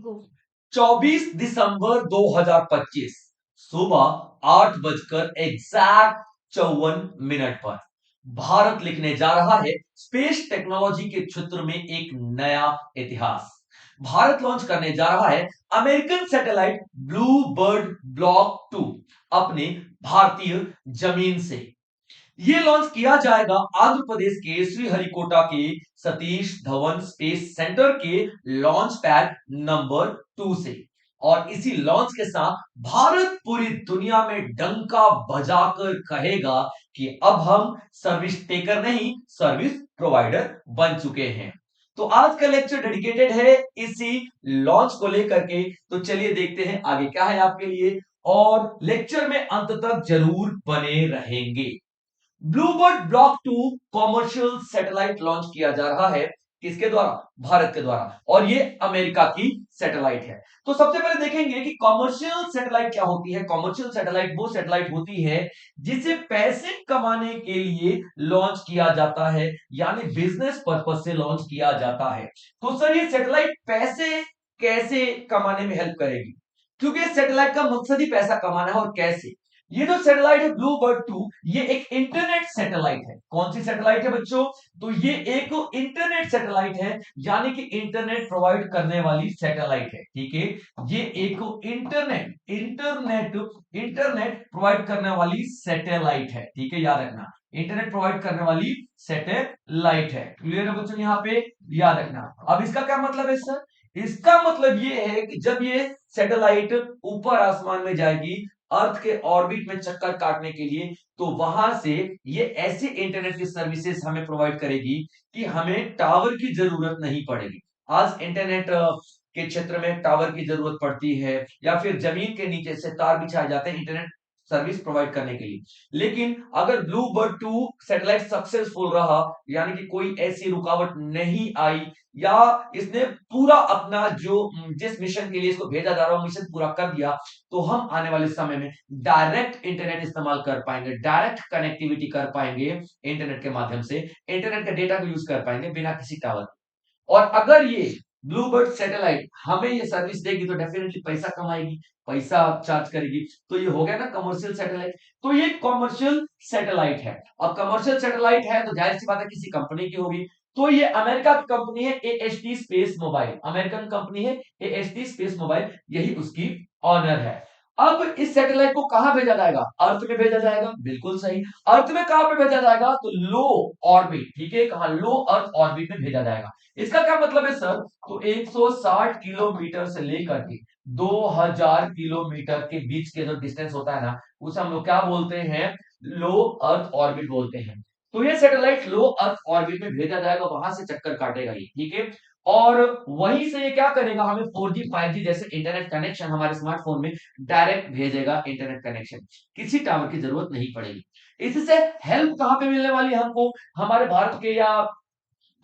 गो। 24 दिसंबर 2025 सुबह 8 बजकर exact 54 minute पर भारत लिखने जा रहा है स्पेस टेक्नोलॉजी के क्षेत्र में एक नया इतिहास। भारत लॉन्च करने जा रहा है American satellite blue bird block 2 अपने भारतीय जमीन से। ये लॉन्च किया जाएगा आंध्र प्रदेश के श्रीहरिकोटा के सतीश धवन स्पेस सेंटर के लॉन्च पैड नंबर 2 से। और इसी लॉन्च के साथ भारत पूरी दुनिया में डंका बजाकर कहेगा कि अब हम सर्विस टेकर नहीं, सर्विस प्रोवाइडर बन चुके हैं। तो आज का लेक्चर डेडिकेटेड है इसी लॉन्च को लेकर के। तो चलिए देखते हैं आगे क्या है आपके लिए, और लेक्चर में अंत तक जरूर बने रहेंगे। Bluebird block 2 commercial satellite launch किया जा रहा है। किसके द्वारा? भारत के द्वारा। और ये अमेरिका की सैटेलाइट है। तो सबसे पहले देखेंगे कि कॉमर्शियल सैटेलाइट क्या होती है। कॉमर्शियल सैटेलाइट वो सैटेलाइट होती है जिसे पैसे कमाने के लिए लॉन्च किया जाता है, यानी बिजनेस पर्पज से लॉन्च किया जाता है। तो सर ये सैटेलाइट पैसे कैसे कमाने में हेल्प करेगी? क्योंकि सैटेलाइट का मकसद ही पैसा कमाना है। और कैसे? ये जो सैटेलाइट है ब्लू बर्ड 2, ये एक इंटरनेट सैटेलाइट है। कौन सी सैटेलाइट है बच्चों? तो ये एक इंटरनेट सैटेलाइट है, यानी कि इंटरनेट प्रोवाइड करने वाली सैटेलाइट है। ठीक है, ये एक इंटरनेट इंटरनेट इंटरनेट प्रोवाइड करने वाली सैटेलाइट है। ठीक है, याद रखना, इंटरनेट प्रोवाइड करने वाली सैटेलाइट है। क्लियर है बच्चों? यहां पे याद रखना। अब इसका क्या मतलब है सर? इसका मतलब ये है कि जब ये सैटेलाइट ऊपर आसमान में जाएगी अर्थ के ऑर्बिट में चक्कर काटने के लिए, तो वहां से ये ऐसे इंटरनेट की सर्विसेज हमें प्रोवाइड करेगी कि हमें टावर की जरूरत नहीं पड़ेगी। आज इंटरनेट के क्षेत्र में टावर की जरूरत पड़ती है, या फिर जमीन के नीचे से तार बिछाए जाते हैं इंटरनेट सर्विस प्रोवाइड करने के लिए। लेकिन अगर ब्लू बर्ड 2 सैटेलाइट सक्सेसफुल रहा, यानी कि कोई ऐसी रुकावट नहीं आई, या इसने पूरा अपना जो जिस मिशन के लिए इसको भेजा जा रहा है मिशन पूरा कर दिया, तो हम आने वाले समय में डायरेक्ट इंटरनेट इस्तेमाल कर पाएंगे, डायरेक्ट कनेक्टिविटी कर पाएंगे इंटरनेट के माध्यम से, इंटरनेट का डेटा को यूज कर पाएंगे बिना किसी टावर। और अगर ये ब्लूबर्ड सैटेलाइट हमें ये सर्विस देगी तो डेफिनेटली पैसा कमाएगी, पैसा चार्ज करेगी। तो ये हो गया ना कमर्शियल सैटेलाइट। तो ये कमर्शियल सैटेलाइट है। अब कमर्शियल सैटेलाइट है तो जाहिर सी बात है किसी कंपनी की होगी। तो ये अमेरिका की कंपनी है एएचटी स्पेस मोबाइल, अमेरिकन कंपनी है एएचटी स्पेस मोबाइल, यही उसकी ऑनर है। अब इस सैटेलाइट को कहां भेजा जाएगा? अर्थ में भेजा जाएगा, बिल्कुल सही। अर्थ में कहां पे भेजा जाएगा? तो लो ऑर्बिट। ठीक है, कहां? लो अर्थ ऑर्बिट में भेजा जाएगा। इसका क्या मतलब है सर? तो 160 किलोमीटर से लेकर के 2000 किलोमीटर के बीच के जो डिस्टेंस होता है ना, उसे हम लोग क्या बोलते हैं? लो अर्थ ऑर्बिट बोलते हैं। तो ये सैटेलाइट लो अर्थ ऑर्बिट में भेजा जाएगा, वहां से चक्कर काटेगा ये। ठीक है, और वहीं से ये क्या करेगा? हमें 4G 5G जैसे इंटरनेट कनेक्शन हमारे स्मार्टफोन में डायरेक्ट भेजेगा। इंटरनेट कनेक्शन, किसी टावर की जरूरत नहीं पड़ेगी। इससे हेल्प कहां पे मिलने वाली है हमको? हमारे भारत के या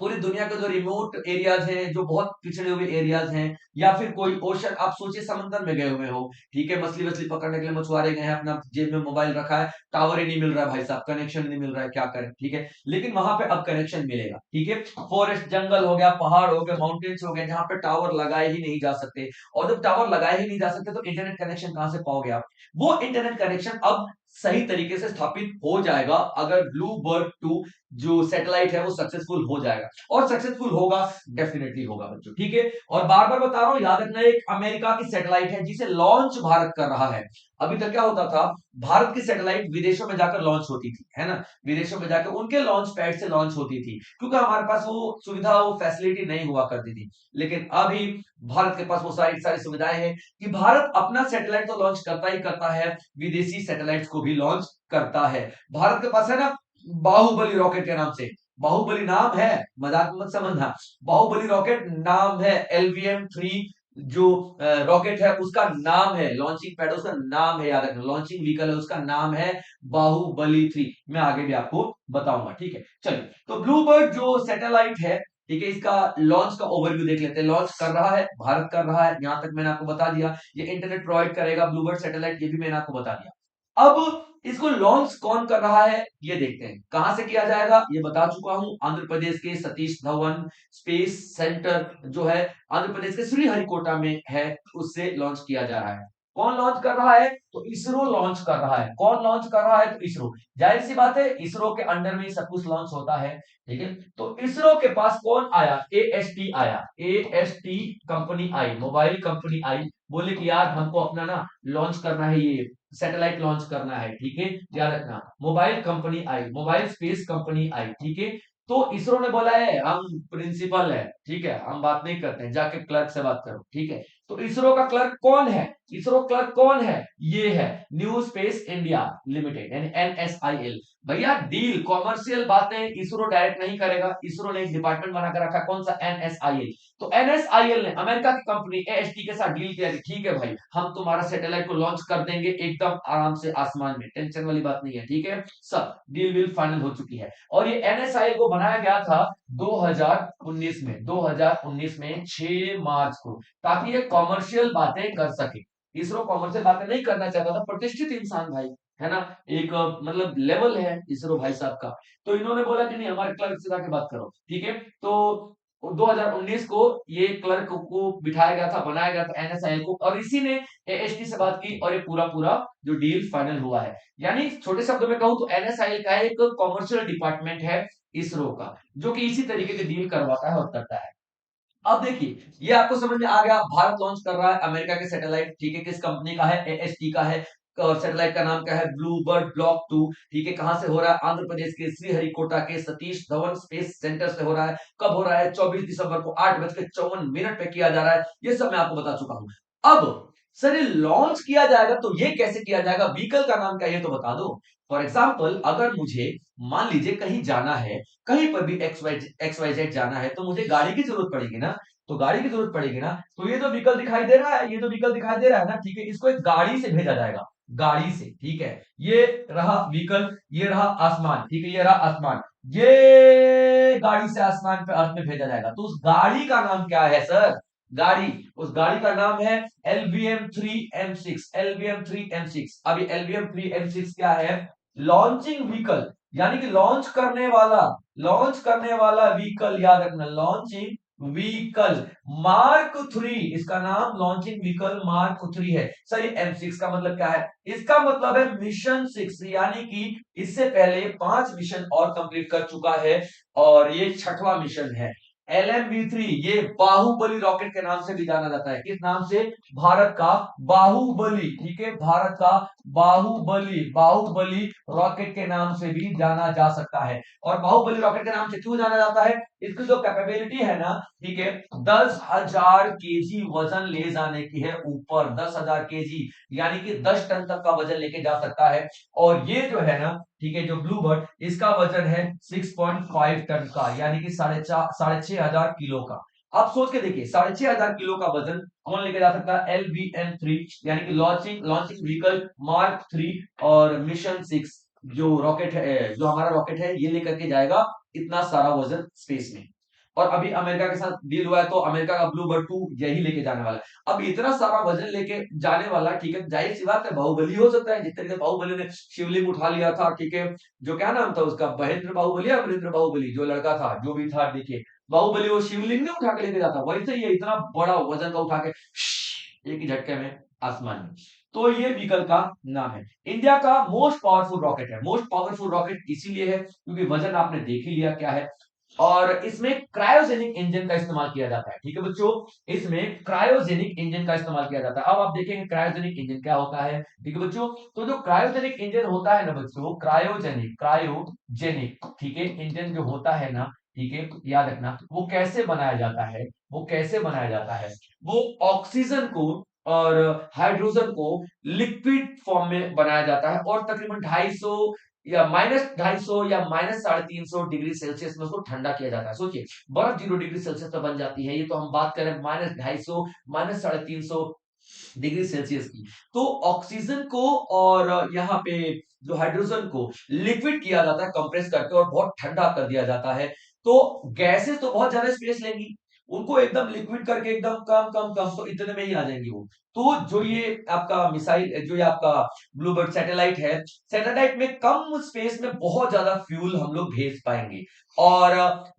पूरी दुनिया के जो रिमोट एरियाज हैं, जो बहुत पिछड़े हुए एरियाज हैं, या फिर कोई ओशन, आप सोचिए समंदर में गए हुए हो, ठीक है, मछली वछली पकड़ने के लिए मछुआरे गए हैं, अपना जेब में मोबाइल रखा है, टावर ही नहीं मिल रहा है भाई साहब, कनेक्शन नहीं मिल रहा है, क्या करें? ठीक है, लेकिन वहां पे अब कनेक्शन मिलेगा। ठीक है, फॉरेस्ट, जंगल हो गया, पहाड़ हो गए, माउंटेन्स हो गए, जहां पे टावर लगाए ही नहीं जा सकते। और जब टावर लगाए ही नहीं जा सकते तो इंटरनेट कनेक्शन कहां से पाओगे आप? वो इंटरनेट कनेक्शन अब सही तरीके से स्थापित हो जाएगा अगर ब्लू बर्ड 2 जो सैटेलाइट है वो सक्सेसफुल हो जाएगा। और सक्सेसफुल होगा, डेफिनेटली होगा बच्चों। ठीक है, और बार बार बता रहा हूं, याद रखना, एक अमेरिका की सैटेलाइट है जिसे लॉन्च भारत कर रहा है। अभी तक क्या होता था? भारत की सैटेलाइट विदेशों में जाकर लॉन्च होती थी, है ना, विदेशों में जाकर उनके लॉन्च पैड से लॉन्च होती थी, क्योंकि हमारे पास वो सुविधा, वो फैसिलिटी नहीं हुआ करती थी। लेकिन अभी भारत के पास वो सारी सारी सुविधाएं हैं कि भारत अपना सैटेलाइट तो लॉन्च करता ही करता है, विदेशी सैटेलाइट्स को भी लॉन्च करता है। भारत के पास है ना बाहुबली रॉकेट के नाम से, बाहुबली नाम है, मजाक मत समझना, बाहुबली रॉकेट नाम है। LVM-3 जो रॉकेट है उसका नाम है, लॉन्चिंग पैड उसका नाम है, याद रखना, लॉन्चिंग व्हीकल है उसका नाम है बाहुबली 3। मैं आगे भी आपको बताऊंगा। ठीक है, चलिए, तो ब्लूबर्ड जो सैटेलाइट है, ठीक है, इसका लॉन्च का ओवरव्यू देख लेते हैं। लॉन्च कर रहा है, भारत कर रहा है, यहां तक मैंने आपको बता दिया। ये इंटरनेट प्रोवाइड करेगा ब्लूबर्ड सैटेलाइट, ये भी मैंने आपको बता दिया। अब इसको लॉन्च कौन कर रहा है ये देखते हैं। कहां से किया जाएगा ये बता चुका हूं, आंध्र प्रदेश के सतीश धवन स्पेस सेंटर जो है आंध्र प्रदेश के श्रीहरिकोटा में है, उससे लॉन्च किया जा रहा है। कौन लॉन्च कर रहा है तो इसरो लॉन्च कर रहा है। कौन लॉन्च कर रहा है तो इसरो। जाहिर सी बात है इसरो के अंडर में ही सब कुछ लॉन्च होता है, ठीक है। तो इसरो के पास कौन आया, एएसटी आया, एएसटी कंपनी आई, मोबाइल कंपनी आई, बोले कि यार हमको अपना ना लॉन्च करना है, ये सैटेलाइट लॉन्च करना है, ठीक है, याद रखना। मोबाइल कंपनी आई, मोबाइल स्पेस कंपनी आई, ठीक है। तो इसरो ने बोला है हम प्रिंसिपल है, ठीक है, हम बात नहीं करते हैं, जाके क्लर्क से बात करो, ठीक है। तो इसरो का क्लर्क कौन है, इसरो क्लर्क कौन है, ये है न्यू स्पेस इंडिया लिमिटेड यानी एनएसआईएल। भैया डील कॉमर्शियल बातें इसरो डायरेक्ट नहीं करेगा, इसरो ने एक डिपार्टमेंट बनाकर रखा, कौन सा, एनएसआईएल। तो एनएसआईएल ने अमेरिका की कंपनी एएसटी के साथ डील किया कि ठीक है भाई हम तुम्हारा सैटेलाइट को लॉन्च कर देंगे एकदम आराम से आसमान में, टेंशन वाली बात नहीं है, ठीक है। सब डील विल फाइनल हो चुकी है। और ये एनएसआईएल को बनाया गया था 2019 में, 2019 में 6 मार्च को, ताकि ये कॉमर्शियल बातें कर सके। इसरो कॉमर्शियल बातें नहीं करना चाहता था, प्रतिष्ठित इंसान भाई, है ना, एक मतलब लेवल है इसरो भाई साहब का। तो इन्होंने बोला कि नहीं हमारे क्लर्क से जाके बात करो, ठीक है। तो 2019 को ये क्लर्क को बिठाया गया था, बनाया गया था एनएसआईएल को, और इसी ने एएसटी से बात की और ये पूरा पूरा जो डील फाइनल हुआ है। यानी छोटे शब्दों में कहूं तो एनएसआईएल का एक कॉमर्शियल डिपार्टमेंट है इसरो का, जो कि इसी तरीके के डील करवाता है और करता है। अब देखिए ये आपको समझ में आ गया, भारत लॉन्च कर रहा है अमेरिका के सैटेलाइट, ठीक है, किस कंपनी का है, एएसटी का है। और सैटेलाइट का नाम क्या है, ब्लूबर्ड ब्लॉक 2, ठीक है। कहां से हो रहा है, आंध्र प्रदेश के श्रीहरिकोटा के सतीश धवन स्पेस सेंटर से हो रहा है। कब हो रहा है, 24 दिसंबर को 8:54 पे किया जा रहा है। ये सब मैं आपको बता चुका हूं। अब सर ये लॉन्च किया जाएगा तो ये कैसे किया जाएगा, व्हीकल का नाम क्या है ये तो बता दो। फॉर एग्जाम्पल अगर मुझे मान लीजिए कहीं जाना है, कहीं पर भी एक्स वाई जेड जाना है, तो मुझे गाड़ी की जरूरत पड़ेगी ना, तो गाड़ी की जरूरत पड़ेगी ना। तो ये जो व्हीकल दिखाई दे रहा है, ये जो व्हीकल दिखाई दे रहा है ना, ठीक है, इसको एक गाड़ी से भेजा जाएगा, गाड़ी से, ठीक है। ये रहा व्हीकल, ये रहा आसमान, ठीक है, ये रहा आसमान, ये गाड़ी से आसमान पे अर्थ में भेजा जाएगा। तो उस गाड़ी का नाम क्या है सर, गाड़ी, उस गाड़ी का नाम है LVM-3M6, LVM-3M6। अभी LVM-3M6 क्या है, लॉन्चिंग व्हीकल, यानी कि लॉन्च करने वाला व्हीकल, याद रखना, लॉन्चिंग व्हीकल मार्क 3, इसका नाम लॉन्चिंग व्हीकल मार्क 3 है। सर ये M6 का मतलब क्या है, इसका मतलब है मिशन 6, यानी कि इससे पहले 5 मिशन और कंप्लीट कर चुका है और ये 6वां मिशन है। LMV3 ये बाहुबली रॉकेट के नाम से भी जाना जाता है, किस नाम से, भारत का बाहुबली, ठीक है, भारत का बाहुबली, बाहुबली रॉकेट के नाम से भी जाना जा सकता है। और बाहुबली रॉकेट के नाम से क्यों जाना जाता है, इसकी जो कैपेबिलिटी है ना, ठीक है, 10,000 केजी वजन ले जाने की है ऊपर, 10,000 केजी, यानी कि 10 टन तक का वजन लेके जा सकता है। और ये जो है ना, ठीक है, जो ब्लू बर्ड, इसका वजन है 6.5 टन का, यानी कि 6,500 किलो का। आप सोच के देखिए 6,500 किलो का वजन कौन लेके जा सकता है, LVM-3, यानी कि लॉन्चिंग लॉन्चिंग व्हीकल मार्क 3 और मिशन 6 जो रॉकेट है, जो हमारा रॉकेट है, ये लेकर के जाएगा इतना सारा वजन स्पेस में। और अभी अमेरिका के साथ डील हुआ है तो अमेरिका का ब्लू बर्ड 2 यही लेके जाने वाला है। अब इतना सारा वजन लेके जाने वाला, ठीक है, जाहिर सी बात है बाहुबली हो सकता है, जिस तरीके से बाहुबली ने शिवलिंग उठा लिया था, ठीक है, जो क्या नाम था उसका, महेंद्र बाहुबली या अमरिंद्र बाहुबली, जो लड़का था जो भी था, देखिए बाहुबली वो शिवलिंग नहीं उठा के लेके जाता, वैसे ये इतना बड़ा वजन का उठा के एक ही झटके में आसमान में। तो ये व्हीकल का नाम है। इंडिया का मोस्ट पावरफुल रॉकेट है, मोस्ट पावरफुल रॉकेट इसीलिए है क्योंकि वजन आपने देख ही लिया क्या है। और इसमें क्रायोजेनिक इंजन का इस्तेमाल किया जाता है, ठीक है बच्चों, इसमें क्रायोजेनिक इंजन का इस्तेमाल किया जाता है। अब आप देखेंगे क्रायोजेनिक इंजन क्या होता है, ठीक है बच्चों। तो जो क्रायोजेनिक इंजन होता है ना बच्चों, क्रायोजेनिक, ठीक है, इंजन जो होता है ना, ठीक है, याद रखना, वो कैसे बनाया जाता है, वो कैसे बनाया जाता है, वो ऑक्सीजन को और हाइड्रोजन को लिक्विड फॉर्म में बनाया जाता है और तकरीबन 250 या -250 या -350 डिग्री सेल्सियस में उसको ठंडा किया जाता है। सोचिए बर्फ 0 डिग्री सेल्सियस पे बन जाती है, ये तो हम बात करें -250 -350 डिग्री सेल्सियस की। तो ऑक्सीजन को और यहाँ पे जो हाइड्रोजन को लिक्विड किया जाता है कंप्रेस करके और बहुत ठंडा कर दिया जाता है। तो गैसेस तो बहुत ज्यादा स्पेस लेंगी, उनको एकदम लिक्विड करके एकदम कम कम कम, तो इतने में ही आ जाएंगी वो। तो जो ये आपका मिसाइल, जो ये आपका ब्लूबर्ड सैटेलाइट है, सैटेलाइट में कम स्पेस में बहुत ज्यादा फ्यूल हम लोग भेज पाएंगे, और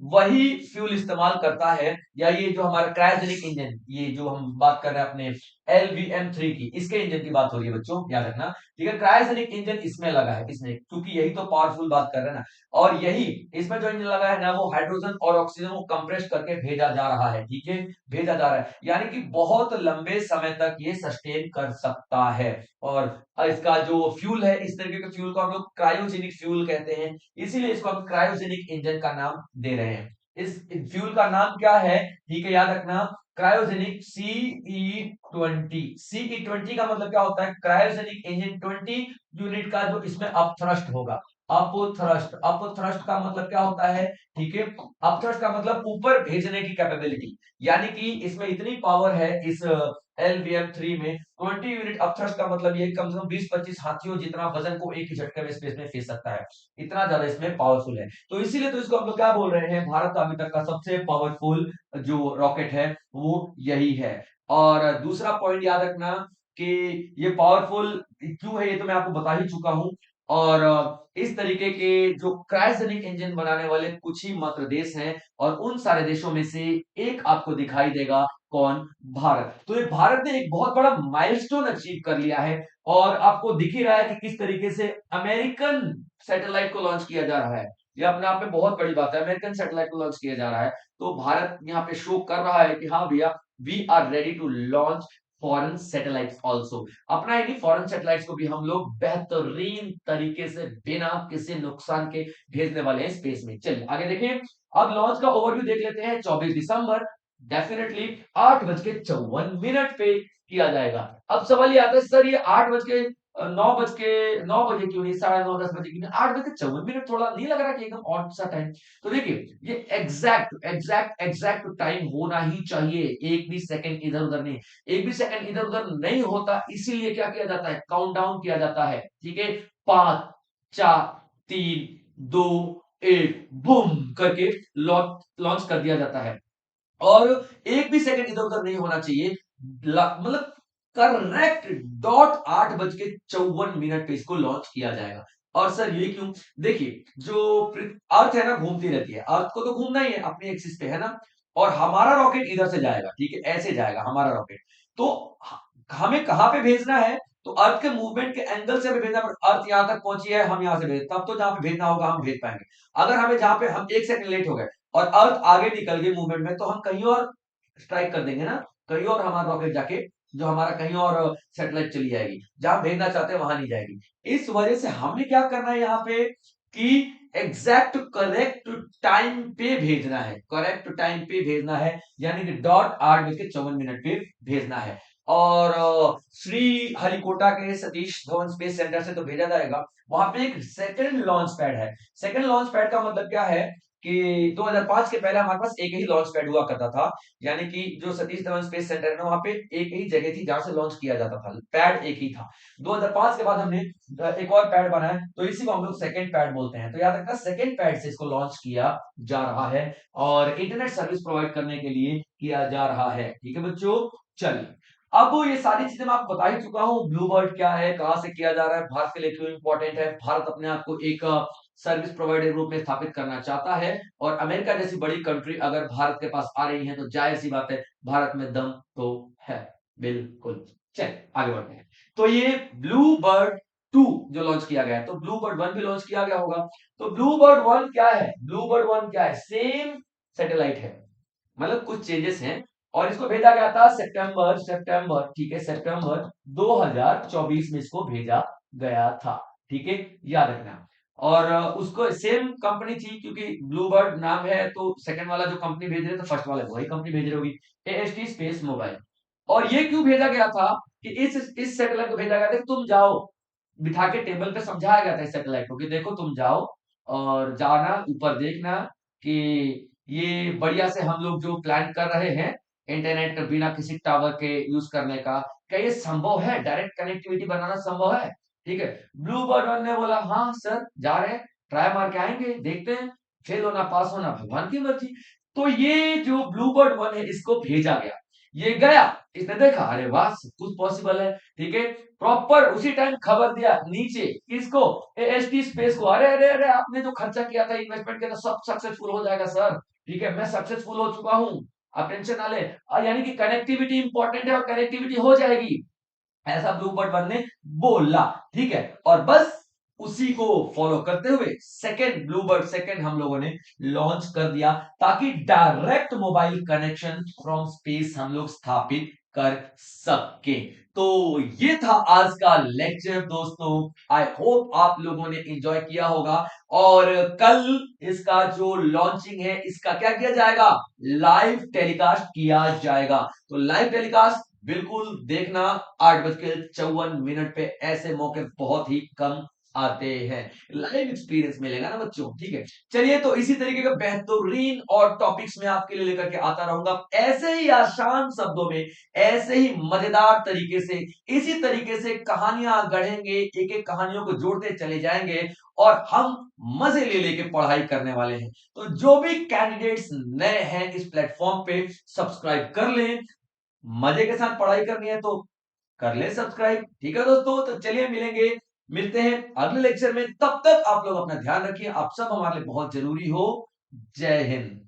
वही फ्यूल इस्तेमाल करता है, या ये जो हमारा क्रायोजेनिक इंजन, ये जो हम बात कर रहे हैं अपने LVM-3 की, इसके इंजन की बात हो रही है बच्चों, याद रखना। ठीक है, क्रायोजेनिक इंजन इसमें लगा है, इसमें, क्योंकि यही तो पावरफुल बात कर रहे हैं ना। और यही इसमें जो इंजन लगा है ना, वो हाइड्रोजन और ऑक्सीजन को कंप्रेस करके भेजा जा रहा है। ठीक है, भेजा जा रहा है, यानी कि बहुत लंबे समय तक ये सस्टेन कर सकता है। और इसका जो फ्यूल है, इस तरीके के फ्यूल को हम लोग क्रायोजेनिक फ्यूल कहते हैं, इसीलिए इसको हम क्रायोजेनिक इंजन का नाम दे रहे हैं। इस फ्यूल का नाम क्या है? ठीक है, याद रखना, क्रायोजेनिक CE20 का मतलब क्या होता है? क्रायोजेनिक इंजन 20 यूनिट का जो इसमें अपथ्रस्ट होगा, अपथ्रस्ट, अपथ्रस्ट का मतलब क्या होता है? ठीक है, अपथ्रस्ट का मतलब ऊपर भेजने की कैपेबिलिटी, यानी कि इसमें इतनी पावर है इस LVM-3 में, 20 यूनिट अपथ्रस्ट का मतलब ये कम से कम 20-25 हाथियों जितना वजन को एक ही झटके में स्पेस में फेंक सकता है, इतना ज्यादा इसमें पावरफुल है। तो इसीलिए तो इसको हम लोग क्या बोल रहे हैं, भारत का अभी तक का सबसे पावरफुल जो रॉकेट है वो यही है। और दूसरा पॉइंट याद रखना कि ये पावरफुल क्यों है, ये तो मैं आपको बता ही चुका हूं। और इस तरीके के जो क्रायोजेनिक इंजन बनाने वाले कुछ ही मात्र देश हैं, और उन सारे देशों में से एक आपको दिखाई देगा, कौन? भारत। तो ये भारत ने एक बहुत बड़ा माइलस्टोन अचीव कर लिया है, और आपको दिख ही रहा है कि किस तरीके से अमेरिकन सैटेलाइट को लॉन्च किया जा रहा है। ये अपने आप में बहुत बड़ी बात है, अमेरिकन सैटेलाइट को लॉन्च किया जा रहा है। तो भारत यहाँ पे शो कर रहा है कि हाँ भैया, we are ready to launch foreign satellites also. अपना ही नहीं, फॉरेन सैटेलाइट्स को भी हम लोग बेहतरीन तरीके से बिना किसी नुकसान के भेजने वाले हैं स्पेस में। चलिए आगे देखें, अब लॉन्च का ओवरव्यू देख लेते हैं। 24 दिसंबर, डेफिनेटली 8:54 पे किया जाएगा। अब सवाल ये आता है, सर ये 9 बजे क्यों नहीं, 9:30 10 बजे क्यों नहीं, 8:54, थोड़ा नहीं लग रहा कि एकदम ऑड सा टाइम? तो देखिए, ये एग्जैक्ट एग्जैक्ट एग्जैक्ट टाइम होना ही चाहिए, एक भी सेकंड इधर उधर नहीं। एक भी सेकंड इधर उधर नहीं होता, इसीलिए क्या किया जाता है, काउंटडाउन किया जाता है। ठीक है, 5 4 3 2 1 बूम करके लॉन्च कर दिया जाता है। और एक भी सेकंड इधर उधर नहीं होना चाहिए, मतलब करेक्ट डॉट 8:54 पे इसको लॉन्च किया जाएगा। और सर ये क्यों? देखिए, जो अर्थ है ना, घूमती रहती है, अर्थ को तो घूमना ही है अपनी एक्सिस पे, है ना। और हमारा रॉकेट इधर से जाएगा, ठीक है, ऐसे जाएगा हमारा रॉकेट। तो हमें कहां पे भेजना है? तो अर्थ के मूवमेंट के एंगल से हमें भेजना, अर्थ यहां तक पहुंची है, हम यहां से भेज, तब तो जहां पे भेजना होगा हम भेज पाएंगे। अगर हमें जहां पे हम 1 सेकंड लेट हो गए और अर्थ आगे निकल गई मूवमेंट में, तो हम कहीं और स्ट्राइक कर देंगे ना, कहीं और हमारा रॉकेट जाके, जो हमारा कहीं और सैटेलाइट चली जाएगी, जहां भेजना चाहते हैं वहां नहीं जाएगी। इस वजह से हमें क्या करना है यहाँ पे, कि एग्जैक्ट करेक्ट टाइम पे भेजना है, करेक्ट टाइम पे भेजना है, यानी कि डॉट 8:54 पे भेजना है। और श्री हरिकोटा के सतीश धवन स्पेस सेंटर से तो भेजा जाएगा। वहां पे एक सेकंड लॉन्च पैड है। सेकंड लॉन्च पैड का मतलब क्या है, कि 2005 के पहले हमारे पास एक ही लॉन्च पैड हुआ करता था, यानी कि जो सतीश धवन स्पेस सेंटर है ना, वहां पे एक ही जगह थी जहां से लॉन्च किया जाता था, पैड एक ही था। 2005 के बाद हमने एक और पैड बनाया, तो इसी को हम लोग सेकंड पैड बोलते हैं। तो याद रखना, सेकंड पैड से इसको लॉन्च किया जा रहा है, और इंटरनेट सर्विस प्रोवाइड करने के लिए किया जा रहा है। ठीक है बच्चों, चलिए, अब ये सारी चीजें मैं आपको बता ही चुका हूं, ब्लू बर्ड क्या है, कहां से किया जा रहा है, भारत के लिए क्यों इंपॉर्टेंट है, भारत अपने आप को एक सर्विस प्रोवाइडर रूप में स्थापित करना चाहता है, और अमेरिका जैसी बड़ी कंट्री अगर भारत के पास आ रही है, तो जाहिर सी बात है, भारत में दम तो है, बिल्कुल। चलिए आगे बढ़ते हैं। तो ये ब्लू बर्ड 2 जो लॉन्च किया गया है, तो ब्लू बर्ड 1 भी लॉन्च किया गया होगा। तो ब्लू बर्ड 1 क्या है? ब्लू बर्ड 1 क्या है? सेम सैटेलाइट है, मतलब कुछ चेंजेस हैं। और इसको भेजा गया था सितंबर सितंबर ठीक है, सितंबर 2024 में इसको भेजा गया था। ठीक है, याद रखना। और उसको सेम कंपनी थी, क्योंकि ब्लू बर्ड नाम है, तो सेकंड वाला जो कंपनी भेज रहे थे, फर्स्ट वाला वही कंपनी भेज रही होगी, AST स्पेस मोबाइल। और ये क्यों भेजा गया था, कि इस सैटेलाइट को भेजा गया था कि तुम जाओ, बिठा के टेबल पे समझाया गया था इस सैटेलाइट को, कि देखो तुम जाओ और जाना, ऊपर देखना कि ये बढ़िया से हम लोग जो प्लान कर रहे हैं इंटरनेट का बिना किसी टावर के यूज करने का, क्या ये संभव है, डायरेक्ट कनेक्टिविटी बनाना संभव है? ठीक है, ब्लू बर्ड वन ने बोला हाँ सर, जा रहे हैं, ट्राई मार के आएंगे, देखते हैं, फेल होना पास होना भगवान की मर्जी। तो ये जो ब्लूबर्ड 1 है इसको भेजा गया, ये गया, इसने देखा अरे वाह सब कुछ पॉसिबल है, ठीक है। प्रॉपर उसी टाइम खबर दिया नीचे किसको, एएसटी स्पेस को, अरे अरे अरे आपने जो खर्चा किया था, इन्वेस्टमेंट किया था, सब सक्सेसफुल हो जाएगा सर, ठीक है, मैं सक्सेसफुल हो चुका हूं, आप टेंशन ना ले। यानी कि कनेक्टिविटी इंपॉर्टेंट है और कनेक्टिविटी हो जाएगी, ऐसा ब्लूबर्ड वन ने बोला, ठीक है। और बस उसी को फॉलो करते हुए सेकंड ब्लूबर्ड सेकंड हम लोगों ने लॉन्च कर दिया, ताकि direct mobile connection from space हम लोग स्थापित कर सके। तो ये था आज का लेक्चर दोस्तों, आई होप आप लोगों ने एंजॉय किया होगा। और कल इसका जो लॉन्चिंग है इसका क्या किया जाएगा, लाइव टेलीकास्ट किया जाएगा। तो लाइव टेलीकास्ट बिल्कुल देखना, 8:54 पे, ऐसे मौके बहुत ही कम आते हैं, लाइव एक्सपीरियंस मिलेगा ना बच्चों, ठीक है। चलिए, तो इसी तरीके का बेहतरीन और टॉपिक्स में आपके लिए लेकर के आता रहूंगा, ऐसे ही आसान शब्दों में, ऐसे ही मजेदार तरीके से, इसी तरीके से कहानियां गढ़ेंगे, एक एक कहानियों को जोड़ते चले जाएंगे और हम मजे ले लेके पढ़ाई करने वाले हैं। तो जो भी कैंडिडेट्स नए हैं इस प्लेटफॉर्म पे, सब्सक्राइब कर लें, मजे के साथ पढ़ाई करनी है तो कर ले सब्सक्राइब, ठीक है दोस्तों। तो चलिए मिलते हैं अगले लेक्चर में, तब तक आप लोग अपना ध्यान रखिए, आप सब हमारे लिए बहुत जरूरी हो। जय हिंद।